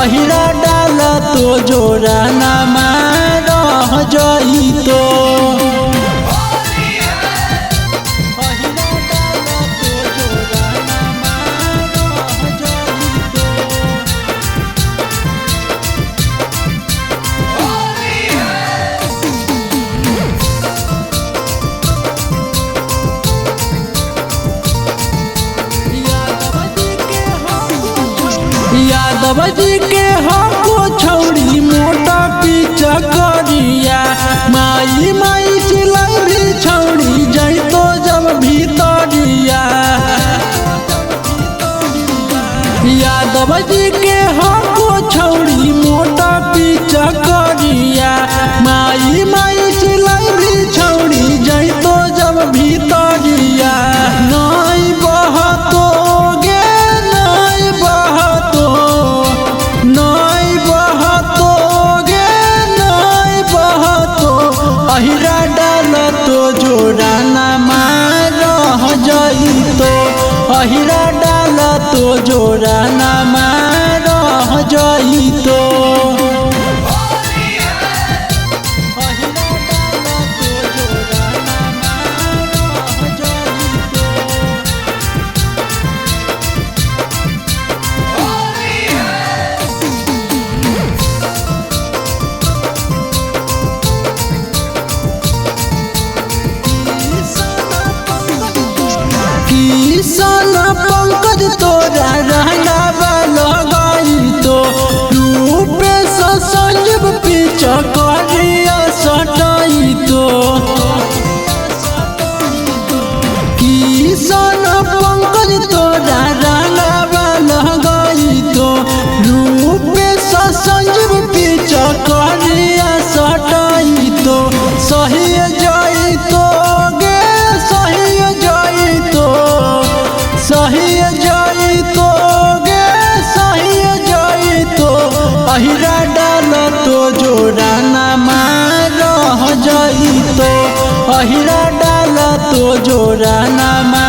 अहिरा डाल तो जोरा नामा रह जाई तो यादव जी के हमको छौड़ी मोटा पीछा करिया माई माई चिलाई छौड़ी जाई तो जब भीतरिया। यादव जी के हमको छौड़ी मोटा पीछा करिया माई माई चिलाई छौड़ी जाई तो जब भीतरिया। नहीं बहतो अहिरा डाल तो जोरा नामा रह जाई तो अहिरा डाल तो जोरा नामा रह जाई तो किसान पंकज तोरा रहना लगाई तो रूपे संजीव पीछा करिया सटाई तो। किसान पंकज तोरा रहना लगाई तो रूपे संजीव पीछा करिया सटाई तो। सही जाई तो अहिरा डाल तो जोरा नामा रह जाई तो अहिरा डाल तो जोरा नामा